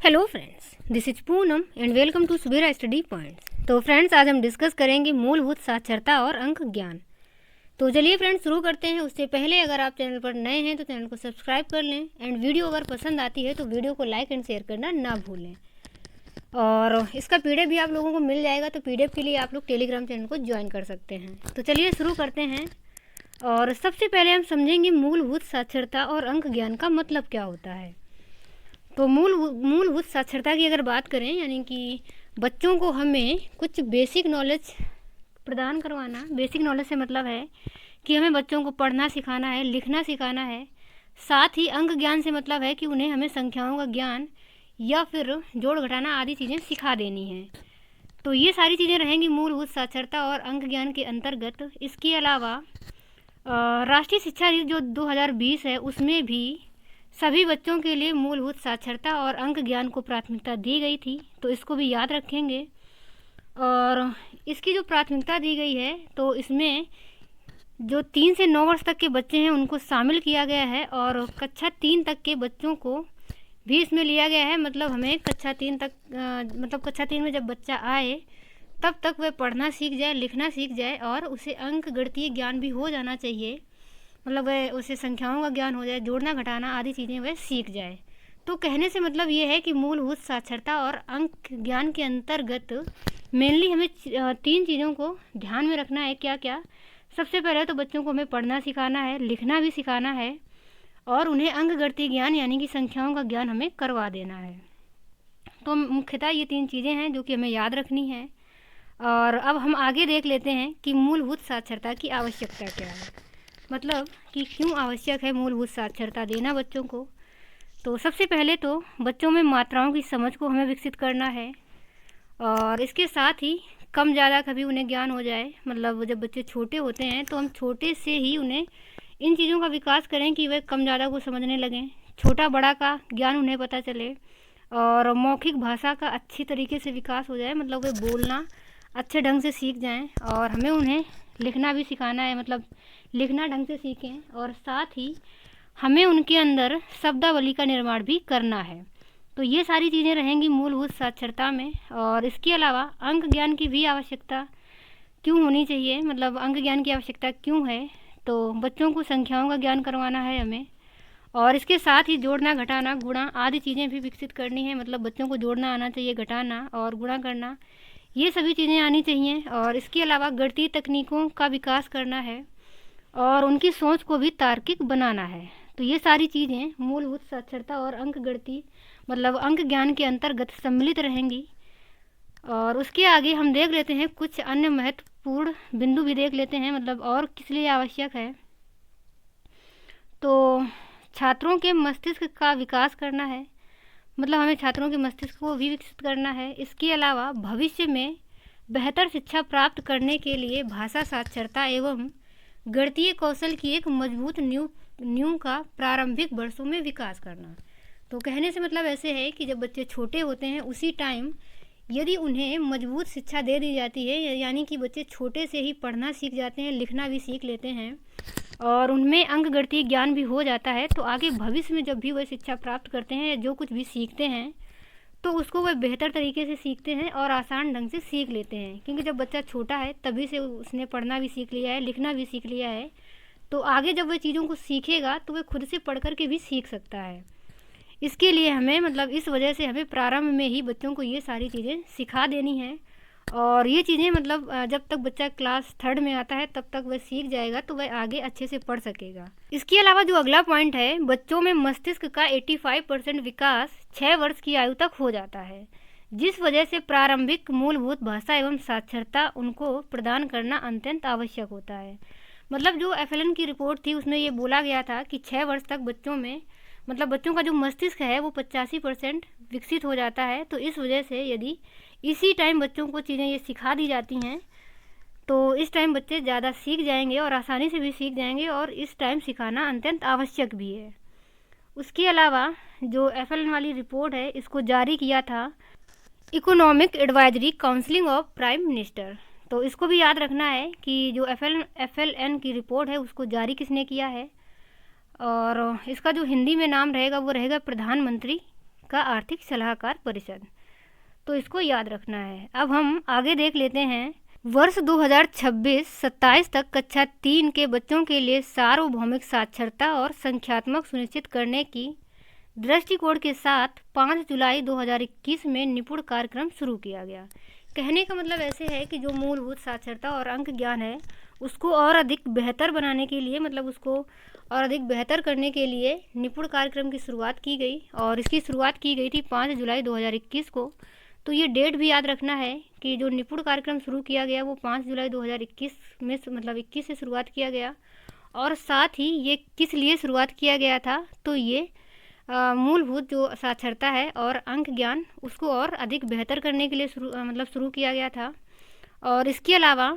Hello friends, this is Poonam and welcome to Subera study points. तो friends, आज हम discuss करेंगे मूलभूत साक्षरता और अंक ज्ञान। तो चलिए फ्रेंड्स, शुरू करते हैं। उससे पहले अगर आप चैनल पर नए हैं तो चैनल को सब्सक्राइब कर लें एंड वीडियो अगर पसंद आती है तो वीडियो को लाइक एंड शेयर करना ना भूलें। और इसका पीडीएफ भी आप लोगों को मिल जाएगा, तो पीडीएफ के लिए आप लोग टेलीग्राम चैनल को ज्वाइन कर सकते हैं। तो चलिए शुरू करते हैं। और सबसे पहले हम समझेंगे मूलभूत साक्षरता और अंक ज्ञान का मतलब क्या होता है। तो मूलभूत साक्षरता की अगर बात करें, यानी कि बच्चों को हमें कुछ बेसिक नॉलेज प्रदान करवाना। बेसिक नॉलेज से मतलब है कि हमें बच्चों को पढ़ना सिखाना है, लिखना सिखाना है। साथ ही अंक ज्ञान से मतलब है कि उन्हें हमें संख्याओं का ज्ञान या फिर जोड़ घटाना आदि चीज़ें सिखा देनी हैं। तो ये सारी चीज़ें रहेंगी मूलभूत साक्षरता और अंक ज्ञान के अंतर्गत। इसके अलावा राष्ट्रीय शिक्षा नीति जो 2020 है, उसमें भी सभी बच्चों के लिए मूलभूत साक्षरता और अंक ज्ञान को प्राथमिकता दी गई थी, तो इसको भी याद रखेंगे। और इसकी जो प्राथमिकता दी गई है, तो इसमें जो 3 से 9 वर्ष तक के बच्चे हैं उनको शामिल किया गया है, और कक्षा 3 तक के बच्चों को भी इसमें लिया गया है। मतलब हमें कक्षा 3 तक मतलब कक्षा 3 में जब बच्चा आए तब तक वह पढ़ना सीख जाए, लिखना सीख जाए, और उसे अंक गणितीय ज्ञान भी हो जाना चाहिए। मतलब वह उसे संख्याओं का ज्ञान हो जाए, जोड़ना घटाना आदि चीज़ें वह सीख जाए। तो कहने से मतलब ये है कि मूलभूत साक्षरता और अंक ज्ञान के अंतर्गत मेनली हमें 3 चीज़ों को ध्यान में रखना है। क्या क्या? सबसे पहले तो बच्चों को हमें पढ़ना सिखाना है, लिखना भी सिखाना है, और उन्हें अंक गणितीय ज्ञान यानी कि संख्याओं का ज्ञान हमें करवा देना है। तो मुख्यतः ये 3 चीज़ें हैं जो कि हमें याद रखनी है। और अब हम आगे देख लेते हैं कि मूलभूत साक्षरता की आवश्यकता क्या है, मतलब कि क्यों आवश्यक है मूलभूत साक्षरता देना बच्चों को। तो सबसे पहले तो बच्चों में मात्राओं की समझ को हमें विकसित करना है, और इसके साथ ही कम ज़्यादा का भी उन्हें ज्ञान हो जाए। मतलब जब बच्चे छोटे होते हैं तो हम छोटे से ही उन्हें इन चीज़ों का विकास करें कि वे कम ज़्यादा को समझने लगें, छोटा बड़ा का ज्ञान उन्हें पता चले, और मौखिक भाषा का अच्छी तरीके से विकास हो जाए। मतलब वे बोलना अच्छे ढंग से सीख जाएं, और हमें उन्हें लिखना भी सिखाना है, मतलब लिखना ढंग से सीखें। और साथ ही हमें उनके अंदर शब्दावली का निर्माण भी करना है। तो ये सारी चीज़ें रहेंगी मूलभूत साक्षरता में। और इसके अलावा अंक ज्ञान की भी आवश्यकता क्यों होनी चाहिए, मतलब अंक ज्ञान की आवश्यकता क्यों है। तो बच्चों को संख्याओं का ज्ञान करवाना है हमें, और इसके साथ ही जोड़ना घटाना गुणा आदि चीज़ें भी विकसित करनी है। मतलब बच्चों को जोड़ना आना चाहिए, घटाना और गुणा करना, ये सभी चीज़ें आनी चाहिए। और इसके अलावा गणितीय तकनीकों का विकास करना है, और उनकी सोच को भी तार्किक बनाना है। तो ये सारी चीज़ें मूलभूत साक्षरता और अंक गणितीय मतलब अंक ज्ञान के अंतर्गत सम्मिलित रहेंगी। और उसके आगे हम देख लेते हैं कुछ अन्य महत्वपूर्ण बिंदु भी देख लेते हैं, मतलब और किस लिए आवश्यक है। तो छात्रों के मस्तिष्क का विकास करना है, मतलब हमें छात्रों के मस्तिष्क को भी विकसित करना है। इसके अलावा भविष्य में बेहतर शिक्षा प्राप्त करने के लिए भाषा साक्षरता एवं गणितीय कौशल की एक मजबूत नींव का प्रारंभिक वर्षों में विकास करना। तो कहने से मतलब ऐसे है कि जब बच्चे छोटे होते हैं उसी टाइम यदि उन्हें मजबूत शिक्षा दे दी जाती है, यानी कि बच्चे छोटे से ही पढ़ना सीख जाते हैं, लिखना भी सीख लेते हैं, और उनमें अंक गणितीय ज्ञान भी हो जाता है, तो आगे भविष्य में जब भी वह शिक्षा प्राप्त करते हैं या जो कुछ भी सीखते हैं तो उसको वह बेहतर तरीके से सीखते हैं और आसान ढंग से सीख लेते हैं। क्योंकि जब बच्चा छोटा है तभी से उसने पढ़ना भी सीख लिया है, लिखना भी सीख लिया है, तो आगे जब वह चीज़ों को सीखेगा तो वह खुद से पढ़ कर के भी सीख सकता है। इसके लिए हमें मतलब इस वजह से हमें प्रारंभ में ही बच्चों को ये सारी चीज़ें सिखा देनी है। और ये चीज़ें मतलब जब तक बच्चा क्लास 3rd में आता है तब तक वह सीख जाएगा, तो वह आगे अच्छे से पढ़ सकेगा। इसके अलावा जो अगला पॉइंट है, बच्चों में मस्तिष्क का 85% विकास 6 वर्ष की आयु तक हो जाता है, जिस वजह से प्रारंभिक मूलभूत भाषा एवं साक्षरता उनको प्रदान करना अत्यंत आवश्यक होता है। मतलब जो FLN की रिपोर्ट थी उसमें ये बोला गया था कि 6 वर्ष तक बच्चों में मतलब बच्चों का जो मस्तिष्क है वो 85% विकसित हो जाता है। तो इस वजह से यदि इसी टाइम बच्चों को चीज़ें ये सिखा दी जाती हैं तो इस टाइम बच्चे ज़्यादा सीख जाएंगे और आसानी से भी सीख जाएंगे, और इस टाइम सिखाना अत्यंत आवश्यक भी है। उसके अलावा जो FLN वाली रिपोर्ट है इसको जारी किया था economic advisory counselling of prime minister. तो इसको भी याद रखना है कि जो FLN की रिपोर्ट है उसको जारी किसने किया है, और इसका जो हिंदी में नाम रहेगा वो रहेगा प्रधानमंत्री का आर्थिक सलाहकार परिषद। तो इसको याद रखना है। अब हम आगे देख लेते हैं। वर्ष 2026-27 तक कक्षा 3 के बच्चों के लिए सार्वभौमिक साक्षरता और संख्यात्मक सुनिश्चित करने की दृष्टिकोण के साथ 5 जुलाई 2021 में निपुण कार्यक्रम शुरू किया गया। कहने का मतलब ऐसे है कि जो मूलभूत साक्षरता और अंक ज्ञान है उसको और अधिक बेहतर बनाने के लिए, मतलब उसको और अधिक बेहतर करने के लिए निपुण कार्यक्रम की शुरुआत की गई, और इसकी शुरुआत की गई थी 5 जुलाई 2021 को। तो ये डेट भी याद रखना है कि जो निपुण कार्यक्रम शुरू किया गया वो 5 जुलाई 2021 में, मतलब 21 से शुरुआत किया गया। और साथ ही ये किस लिए शुरुआत किया गया था, तो ये मूलभूत जो साक्षरता है और अंक ज्ञान उसको और अधिक बेहतर करने के लिए शुरू किया गया था। और इसके अलावा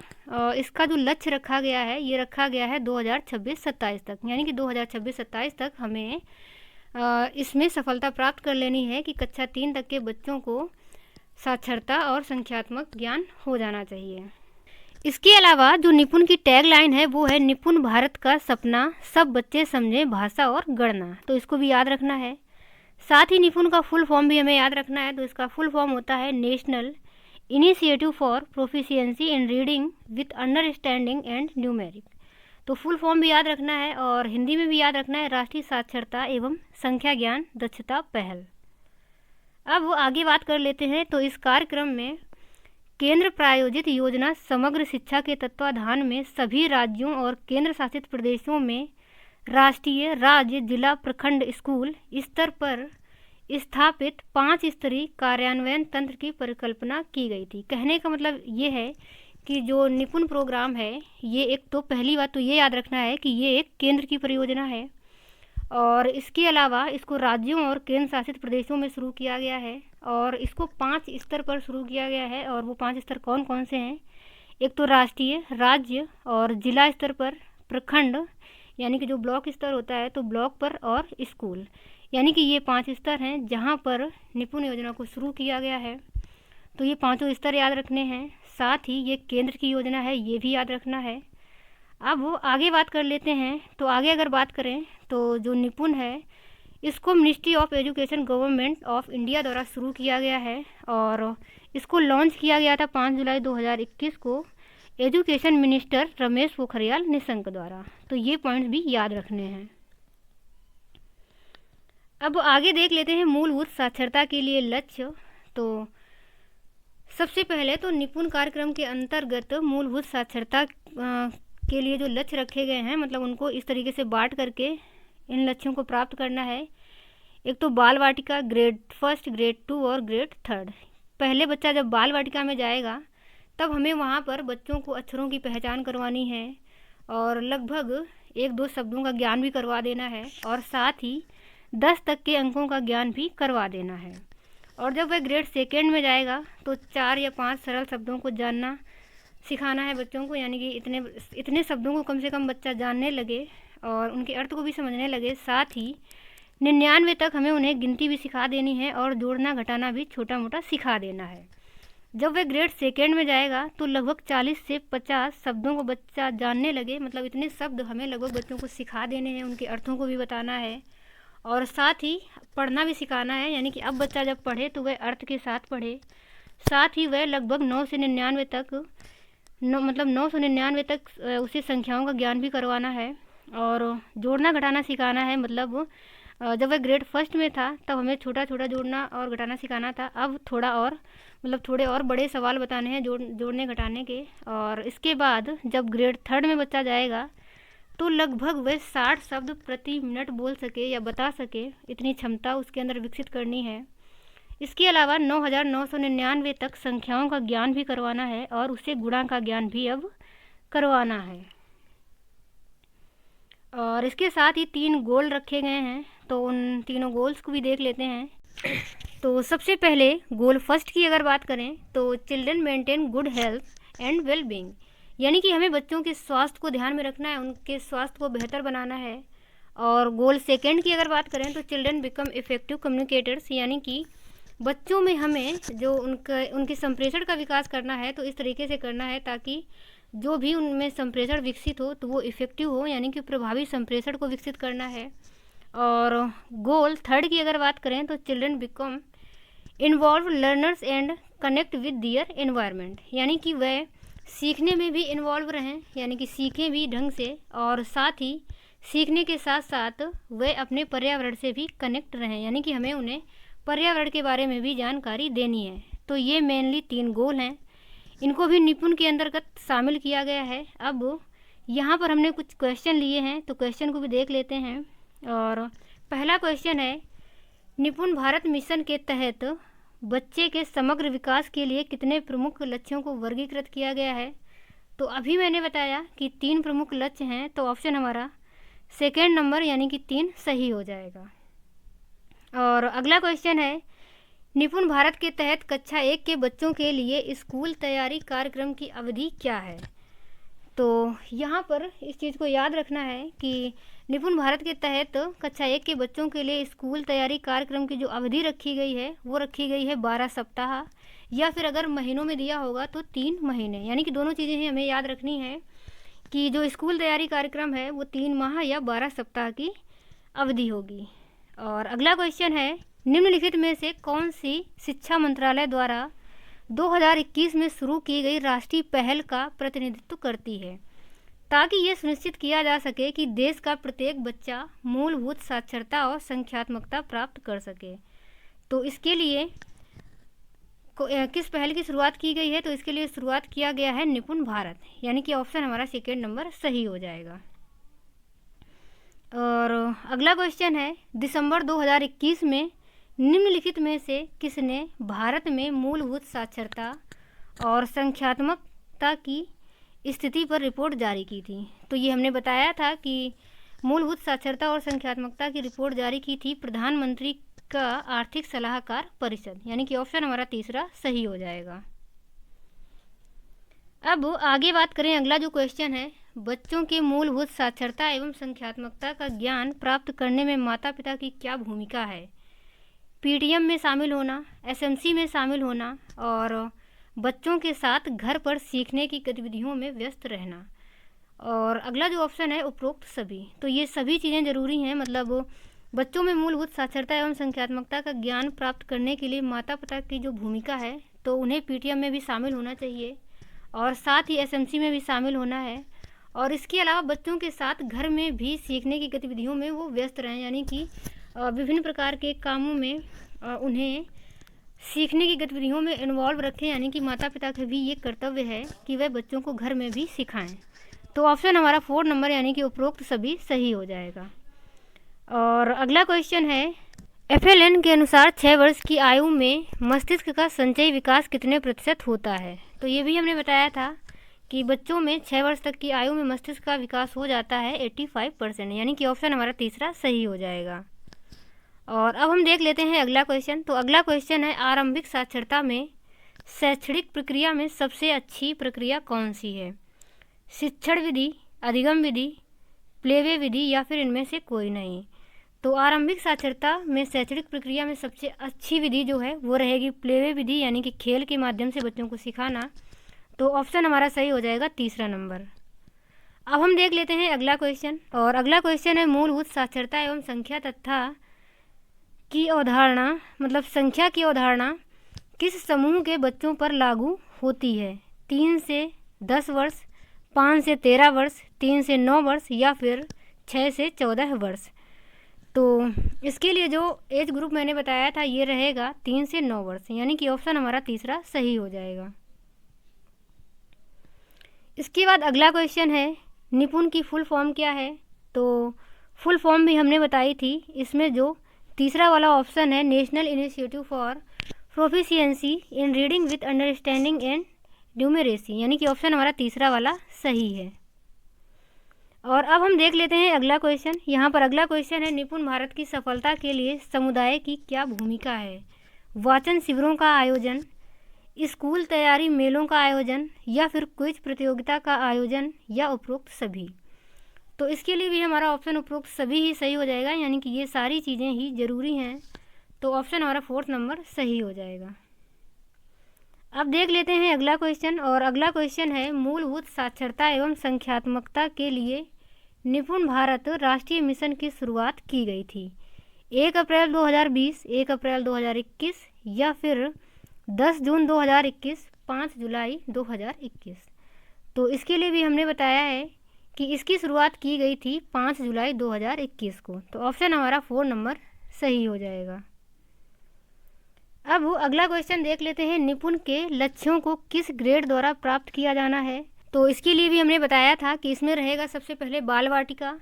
इसका जो लक्ष्य रखा गया है, ये रखा गया है 2026-27 तक, यानी कि 2026-27 तक हमें इसमें सफलता प्राप्त कर लेनी है कि कक्षा 3 तक के बच्चों को साक्षरता और संख्यात्मक ज्ञान हो जाना चाहिए। इसके अलावा जो निपुण की टैगलाइन है वो है निपुण भारत का सपना, सब बच्चे समझें भाषा और गणना। तो इसको भी याद रखना है। साथ ही निपुण का फुल फॉर्म भी हमें याद रखना है। तो इसका फुल फॉर्म होता है national initiative for proficiency in reading with understanding and numeric. तो फुल फॉर्म भी याद रखना है, और हिंदी में भी याद रखना है राष्ट्रीय साक्षरता एवं संख्या ज्ञान दक्षता पहल। अब आगे बात कर लेते हैं। तो इस कार्यक्रम में केंद्र प्रायोजित योजना समग्र शिक्षा के तत्वाधान में सभी राज्यों और केंद्र शासित प्रदेशों में राष्ट्रीय, राज्य, जिला, प्रखंड, स्कूल स्तर पर स्थापित 5 स्तरीय कार्यान्वयन तंत्र की परिकल्पना की गई थी। कहने का मतलब ये है कि जो निपुण प्रोग्राम है ये एक, तो पहली बात तो ये याद रखना है कि ये एक केंद्र की परियोजना है, और इसके अलावा इसको राज्यों और केंद्र शासित प्रदेशों में शुरू किया गया है, और इसको 5 स्तर पर शुरू किया गया है। और वो 5 स्तर कौन कौन से हैं? एक तो राष्ट्रीय, राज्य और जिला स्तर पर, प्रखंड यानी कि जो ब्लॉक स्तर होता है तो ब्लॉक पर, और स्कूल, यानी कि ये 5 स्तर हैं जहाँ पर निपुण योजना को शुरू किया गया है। तो ये 5 स्तर याद रखने हैं। साथ ही ये केंद्र की योजना है, ये भी याद रखना है। अब वो आगे बात कर लेते हैं। तो आगे अगर बात करें तो जो निपुण है इसको ministry of education government of India द्वारा शुरू किया गया है, और इसको लॉन्च किया गया था 5 जुलाई 2021 को एजुकेशन मिनिस्टर रमेश पोखरियाल निशंक द्वारा। तो ये पॉइंट्स भी याद रखने हैं। अब आगे देख लेते हैं मूलभूत साक्षरता के लिए लक्ष्य। तो सबसे पहले तो निपुण कार्यक्रम के अंतर्गत मूलभूत साक्षरता के लिए जो लक्ष्य रखे गए हैं, मतलब उनको इस तरीके से बांट करके इन लक्ष्यों को प्राप्त करना है। एक तो बाल वाटिका, ग्रेड 1, ग्रेड 2 और ग्रेड 3। पहले बच्चा जब बाल वाटिका में जाएगा तब हमें वहाँ पर बच्चों को अक्षरों की पहचान करवानी है, और लगभग 1-2 शब्दों का ज्ञान भी करवा देना है, और साथ ही 10 तक के अंकों का ज्ञान भी करवा देना है। और जब वह ग्रेड 2 में जाएगा तो 4 या 5 सरल शब्दों को जानना सिखाना है बच्चों को, यानी कि इतने शब्दों को कम से कम बच्चा जानने लगे और उनके अर्थ को भी समझने लगे। साथ ही 99 तक हमें उन्हें गिनती भी सिखा देनी है, और जोड़ना घटाना भी छोटा मोटा सिखा देना है। जब वह ग्रेड 2 में जाएगा तो लगभग 40 से 50 शब्दों को बच्चा जानने लगे, मतलब इतने शब्द हमें लगभग बच्चों को सिखा देने हैं, उनके अर्थों को भी बताना है, और साथ ही पढ़ना भी सिखाना है। यानी कि अब बच्चा जब पढ़े तो वह अर्थ के साथ पढ़े। साथ ही वह लगभग 9 से 99 तक 999 तक उसे संख्याओं का ज्ञान भी करवाना है, और जोड़ना घटाना सिखाना है। मतलब जब वह ग्रेड 1 में था तब हमें छोटा छोटा जोड़ना और घटाना सिखाना था, अब थोड़े और बड़े सवाल बताने हैं जोड़ने घटाने के। और इसके बाद जब ग्रेड 3 में बच्चा जाएगा तो लगभग वह 60 शब्द प्रति मिनट बोल सके या बता सके, इतनी क्षमता उसके अंदर विकसित करनी है। इसके अलावा 9999 तक संख्याओं का ज्ञान भी करवाना है, और उसे गुणा का ज्ञान भी अब करवाना है। और इसके साथ ही 3 गोल रखे गए हैं, तो उन तीनों गोल्स को भी देख लेते हैं। तो सबसे पहले गोल फर्स्ट की अगर बात करें तो children maintain good health and well being, यानी कि हमें बच्चों के स्वास्थ्य को ध्यान में रखना है, उनके स्वास्थ्य को बेहतर बनाना है। और गोल सेकंड की अगर बात करें तो चिल्ड्रन बिकम इफेक्टिव कम्युनिकेटर्स, यानी कि बच्चों में हमें जो उनके संप्रेषण का विकास करना है तो इस तरीके से करना है ताकि जो भी उनमें संप्रेषण विकसित हो तो वो इफेक्टिव हो, यानी कि प्रभावी संप्रेषण को विकसित करना है। और गोल थर्ड की अगर बात करें तो children become involve learners and connect with their environment, यानी कि वह सीखने में भी इन्वॉल्व रहें, यानी कि सीखें भी ढंग से, और साथ ही सीखने के साथ साथ वे अपने पर्यावरण से भी कनेक्ट रहें, यानी कि हमें उन्हें पर्यावरण के बारे में भी जानकारी देनी है। तो ये मेनली 3 गोल हैं, इनको भी निपुण के अंतर्गत शामिल किया गया है। अब यहाँ पर हमने कुछ क्वेश्चन लिए हैं, तो क्वेश्चन को भी देख लेते हैं। और पहला क्वेश्चन है, निपुण भारत मिशन के तहत बच्चे के समग्र विकास के लिए कितने प्रमुख लक्ष्यों को वर्गीकृत किया गया है? तो अभी मैंने बताया कि 3 प्रमुख लक्ष्य हैं, तो ऑप्शन हमारा सेकेंड नंबर यानी कि 3 सही हो जाएगा। और अगला क्वेश्चन है, निपुण भारत के तहत कक्षा 1 के बच्चों के लिए स्कूल तैयारी कार्यक्रम की अवधि क्या है? तो यहाँ पर इस चीज़ को याद रखना है कि निपुण भारत के तहत कक्षा 1 के बच्चों के लिए स्कूल तैयारी कार्यक्रम की जो अवधि रखी गई है वो रखी गई है 12 सप्ताह, या फिर अगर महीनों में दिया होगा तो 3 महीने, यानी कि दोनों चीज़ें ही हमें याद रखनी है कि जो स्कूल तैयारी कार्यक्रम है वो 3 माह या 12 सप्ताह की अवधि होगी। और अगला क्वेश्चन है, निम्नलिखित में से कौन सी शिक्षा मंत्रालय द्वारा 2021 में शुरू की गई राष्ट्रीय पहल का प्रतिनिधित्व करती है, ताकि ये सुनिश्चित किया जा सके कि देश का प्रत्येक बच्चा मूलभूत साक्षरता और संख्यात्मकता प्राप्त कर सके? तो इसके लिए किस पहल की शुरुआत की गई है? तो इसके लिए शुरुआत किया गया है निपुण भारत, यानी कि ऑप्शन हमारा सेकेंड नंबर सही हो जाएगा। और अगला क्वेश्चन है, दिसंबर 2021 में निम्नलिखित में से किसने भारत में मूलभूत साक्षरता और संख्यात्मकता की स्थिति पर रिपोर्ट जारी की थी? तो ये हमने बताया था कि मूलभूत साक्षरता और संख्यात्मकता की रिपोर्ट जारी की थी प्रधानमंत्री का आर्थिक सलाहकार परिषद, यानी कि ऑप्शन हमारा तीसरा सही हो जाएगा। अब आगे बात करें, अगला जो क्वेश्चन है, बच्चों के मूलभूत साक्षरता एवं संख्यात्मकता का ज्ञान प्राप्त करने में माता पिता की क्या भूमिका है? पीटीएम में शामिल होना, एसएमसी में शामिल होना, और बच्चों के साथ घर पर सीखने की गतिविधियों में व्यस्त रहना। और अगला जो ऑप्शन है उपरोक्त सभी। तो ये सभी चीज़ें ज़रूरी हैं, मतलब बच्चों में मूलभूत साक्षरता एवं संख्यात्मकता का ज्ञान प्राप्त करने के लिए माता पिता की जो भूमिका है, तो उन्हें पीटीएम में भी शामिल होना चाहिए और साथ ही एसएमसी में भी शामिल होना है। और इसके अलावा बच्चों के साथ घर में भी सीखने की गतिविधियों में वो व्यस्त रहें, यानी कि विभिन्न प्रकार के कामों में उन्हें सीखने की गतिविधियों में इन्वॉल्व रखें, यानी कि माता पिता का भी ये कर्तव्य है कि वह बच्चों को घर में भी सिखाएं। तो ऑप्शन हमारा 4 नंबर यानी कि उपरोक्त सभी सही हो जाएगा। और अगला क्वेश्चन है, FLN के अनुसार 6 वर्ष की आयु में मस्तिष्क का संचयी विकास कितने प्रतिशत होता है? तो ये भी हमने बताया था कि बच्चों में 6 वर्ष तक की आयु में मस्तिष्क का विकास हो जाता है 85%, यानी कि ऑप्शन हमारा तीसरा सही हो जाएगा। और अब हम देख लेते हैं अगला क्वेश्चन। तो अगला क्वेश्चन है, आरंभिक साक्षरता में शैक्षणिक प्रक्रिया में सबसे अच्छी प्रक्रिया कौन सी है? शिक्षण विधि, अधिगम विधि, प्लेवे विधि, या फिर इनमें से कोई नहीं? तो आरंभिक साक्षरता में शैक्षणिक प्रक्रिया में सबसे अच्छी विधि जो है वो रहेगी प्लेवे विधि, यानी कि खेल के माध्यम से बच्चों को सिखाना। तो ऑप्शन हमारा सही हो जाएगा तीसरा नंबर। अब हम देख लेते हैं अगला क्वेश्चन। और अगला क्वेश्चन है, मूलभूत साक्षरता एवं संख्या तथा की अवधारणा, मतलब संख्या की अवधारणा किस समूह के बच्चों पर लागू होती है? 3 से 10 वर्ष, 5 से 13 वर्ष, 3 से 9 वर्ष, या फिर 6 से 14 वर्ष? तो इसके लिए जो एज ग्रुप मैंने बताया था ये रहेगा 3 से 9 वर्ष, यानी कि ऑप्शन हमारा तीसरा सही हो जाएगा। इसके बाद अगला क्वेश्चन है, निपुण की फुल फॉर्म क्या है? तो फुल फॉर्म भी हमने बताई थी, इसमें जो तीसरा वाला ऑप्शन है, national initiative for proficiency in reading with understanding and numeracy, यानी कि ऑप्शन हमारा तीसरा वाला सही है। और अब हम देख लेते हैं अगला क्वेश्चन। यहाँ पर अगला क्वेश्चन है, निपुण भारत की सफलता के लिए समुदाय की क्या भूमिका है? वाचन शिविरों का आयोजन, स्कूल तैयारी मेलों का आयोजन, या फिर क्विज प्रतियोगिता का आयोजन, या उपरोक्त सभी? तो इसके लिए भी हमारा ऑप्शन उपरोक्त सभी ही सही हो जाएगा, यानी कि ये सारी चीज़ें ही ज़रूरी हैं। तो ऑप्शन हमारा 4th नंबर सही हो जाएगा। अब देख लेते हैं अगला क्वेश्चन। और अगला क्वेश्चन है, मूलभूत साक्षरता एवं संख्यात्मकता के लिए निपुण भारत राष्ट्रीय मिशन की शुरुआत की गई थी? 1 अप्रैल 2020, 1 अप्रैल 2021 या फिर 10 जून 2021, 5 जुलाई 2021। तो इसके लिए भी हमने बताया है कि इसकी शुरुआत की गई थी 5 जुलाई 2021 को। तो ऑप्शन हमारा 4 नंबर सही हो जाएगा। अब अगला क्वेश्चन देख लेते हैं, निपुण के लक्ष्यों को किस ग्रेड द्वारा प्राप्त किया जाना है? तो इसके लिए भी हमने बताया था कि इसमें रहेगा सबसे पहले बाल वाटिका,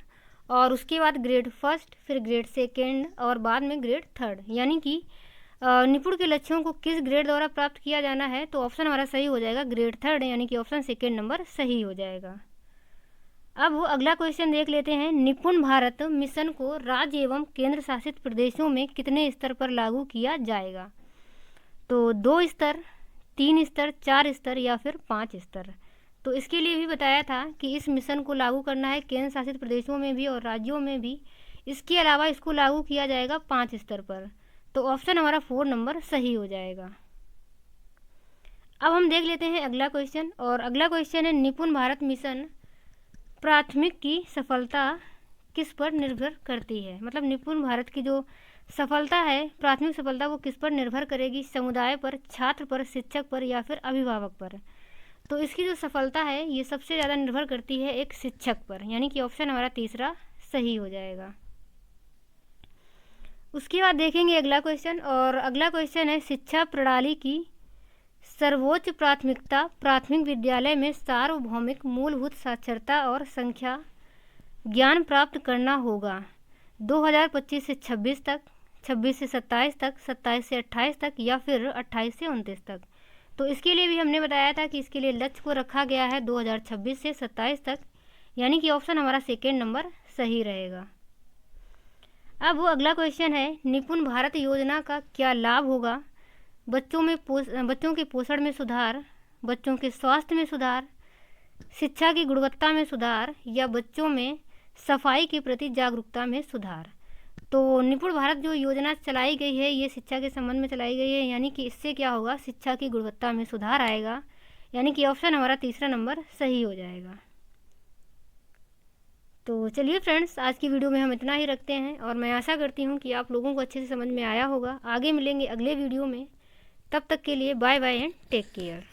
और उसके बाद ग्रेड फर्स्ट, फिर ग्रेड सेकेंड और बाद में ग्रेड थर्ड। यानी कि निपुण के लक्ष्यों को किस ग्रेड द्वारा प्राप्त किया जाना है? तो ऑप्शन हमारा सही हो जाएगा ग्रेड थर्ड, यानी कि ऑप्शन सेकेंड नंबर सही हो जाएगा। अब अगला क्वेश्चन देख लेते हैं, निपुण भारत मिशन को राज्य एवं केंद्र शासित प्रदेशों में कितने स्तर पर लागू किया जाएगा? तो 2 स्तर, 3 स्तर, 4 स्तर या फिर 5 स्तर। तो इसके लिए भी बताया था कि इस मिशन को लागू करना है केंद्र शासित प्रदेशों में भी और राज्यों में भी। इसके अलावा इसको लागू किया जाएगा 5 स्तर पर। तो ऑप्शन हमारा 4 नंबर सही हो जाएगा। अब हम देख लेते हैं अगला क्वेश्चन, और अगला क्वेश्चन है, निपुण भारत मिशन प्राथमिक की सफलता किस पर निर्भर करती है? मतलब निपुण भारत की जो सफलता है, प्राथमिक सफलता, वो किस पर निर्भर करेगी? समुदाय पर, छात्र पर, शिक्षक पर या फिर अभिभावक पर? तो इसकी जो सफलता है ये सबसे ज़्यादा निर्भर करती है एक शिक्षक पर, यानी कि ऑप्शन हमारा तीसरा सही हो जाएगा। उसके बाद देखेंगे अगला क्वेश्चन, और अगला क्वेश्चन है, शिक्षा प्रणाली की सर्वोच्च प्राथमिकता प्राथमिक विद्यालय में सार्वभौमिक मूलभूत साक्षरता और संख्या ज्ञान प्राप्त करना होगा 2025 से 26 तक, 26 से 27 तक, 27 से 28 तक या फिर 28 से 29 तक। तो इसके लिए भी हमने बताया था कि इसके लिए लक्ष्य को रखा गया है 2026 से 27 तक, यानी कि ऑप्शन हमारा सेकेंड नंबर सही रहेगा। अब अगला क्वेश्चन है, निपुण भारत योजना का क्या लाभ होगा? बच्चों के पोषण में सुधार, बच्चों के स्वास्थ्य में सुधार, शिक्षा की गुणवत्ता में सुधार या बच्चों में सफाई के प्रति जागरूकता में सुधार? तो निपुण भारत जो योजना चलाई गई है ये शिक्षा के संबंध में चलाई गई है, यानी कि इससे क्या होगा, शिक्षा की गुणवत्ता में सुधार आएगा, यानी कि ऑप्शन हमारा तीसरा नंबर सही हो जाएगा। तो चलिए फ्रेंड्स, आज की वीडियो में हम इतना ही रखते हैं, और मैं आशा करती हूँ कि आप लोगों को अच्छे से समझ में आया होगा। आगे मिलेंगे अगले वीडियो में, तब तक के लिए bye bye and take care.